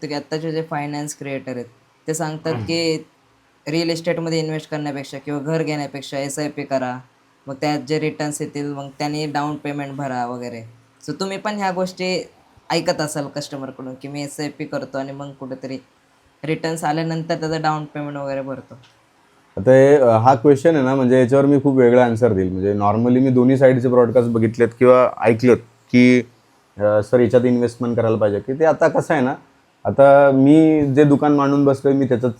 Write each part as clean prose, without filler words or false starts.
की आत्ताचे जे फायनान्स क्रिएटर आहेत, ते सांगतात की रिअल इस्टेटमध्ये इन्व्हेस्ट करण्यापेक्षा किंवा घर घेण्यापेक्षा एस-आय-पी करा. मग त्यात जे रिटर्न्स येतील मग त्यांनी डाउन पेमेंट भरा वगैरे. सो तुम्ही पण ह्या गोष्टी ऐकत असाल कस्टमरकडून, की मी एस-आय-पी करतो आणि मग कुठेतरी रिटर्न्स आल्यानंतर त्याचं डाउन पेमेंट वगैरे भरतो. आता हा क्वेश्चन आहे ना, म्हणजे याच्यावर मी खूप वेगळा आन्सर देईल. म्हणजे नॉर्मली मी दोन्ही साईडचे ब्रॉडकास्ट बघितलेत किंवा ऐकलेत, की सर याच्यात इन्व्हेस्टमेंट करायला पाहिजे, की ते आता कसं आहे ना, आता मी जे दुकान मांडून बसलोय मी त्याचंच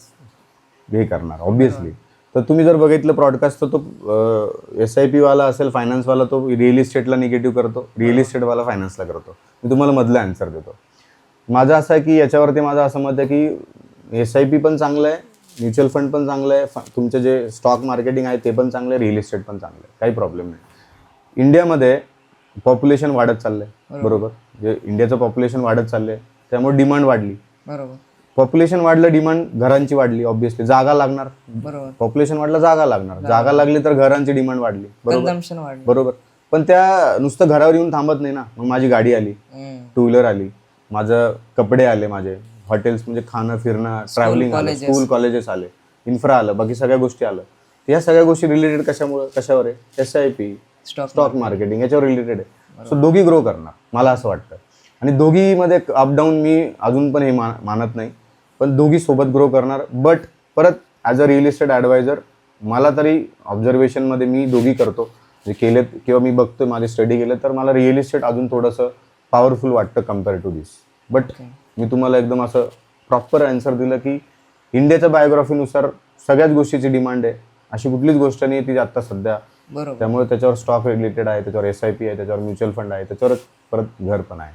हे करणार ऑब्व्हियसली. तर तुम्ही जर बघितलं ब्रॉडकास्ट तर तो एस-आय-पी वाला असेल, फायनान्सवाला तो रिअल इस्टेटला निगेटिव्ह करतो, रिअल इस्टेटवाला फायनान्सला करतो. मी तुम्हाला मधलं आन्सर देतो. माझं असं आहे की याच्यावरती माझं असं मत आहे की एस-आय-पी पण चांगलं आहे, म्युच्युअल फंड पण चांगलं आहे, तुमचे जे स्टॉक मार्केटिंग आहे ते पण चांगलं आहे, रिअल इस्टेट पण चांगलं आहे, काही प्रॉब्लेम नाही. इंडियामध्ये पॉप्युलेशन वाढत चाललं आहे, बरोबर. जे इंडियाचं पॉप्युलेशन वाढत चाललं आहे, त्यामुळे डिमांड वाढली. बरोबर. पॉप्युलेशन वाढलं, डिमांड घरांची वाढली, ऑब्व्हियसली जागा लागणार. बरोबर. पॉप्युलेशन वाढलं, जागा लागणार, जागा लागली तर घरांची डिमांड वाढली, बरोबर. कन्झम्पशन वाढलं. बरोबर. पण त्या नुसतं घरावर येऊन थांबत नाही ना. मग माझी गाडी आली, टू व्हीलर आली, माझं कपडे आले, माझे हॉटेल्स म्हणजे खाणं फिरणं ट्रॅव्हलिंग आलं, स्कूल कॉलेजेस आले, इन्फ्रा आलं, बाकी सगळ्या गोष्टी आलं. या सगळ्या गोष्टी रिलेटेड कशावर आहे? एस-आय-पी, स्टॉक मार्केटिंग याच्यावर रिलेटेड आहे. सो दोघी ग्रो करणार मला असं वाटतं. आणि दोघीमध्ये अपडाऊन मी अजून पण हे मानत नाही, पण दोघी सोबत ग्रो करणार. बट परत as a real estate adviser मला तरी ऑब्झर्वेशनमध्ये मी दोघी करतो, जे केलेत किंवा मी बघतोय, माझे स्टडी केलं तर मला रिअल इस्टेट अजून थोडंसं पॉवरफुल वाटतं कम्पेअर टू दिस. बट मी तुम्हाला एकदम असं प्रॉपर आन्सर दिलं की इंडियाच्या बायोग्राफीनुसार सगळ्याच गोष्टीची डिमांड आहे, अशी कुठलीच गोष्ट नाही ती आत्ता सध्या. बरोबर. त्यामुळे त्याच्यावर स्टॉक रिलेटेड आहे, त्याच्यावर एस-आय-पी आहे, त्याच्यावर म्युच्युअल फंड आहे, त्याच्यावर परत घर पण आहे.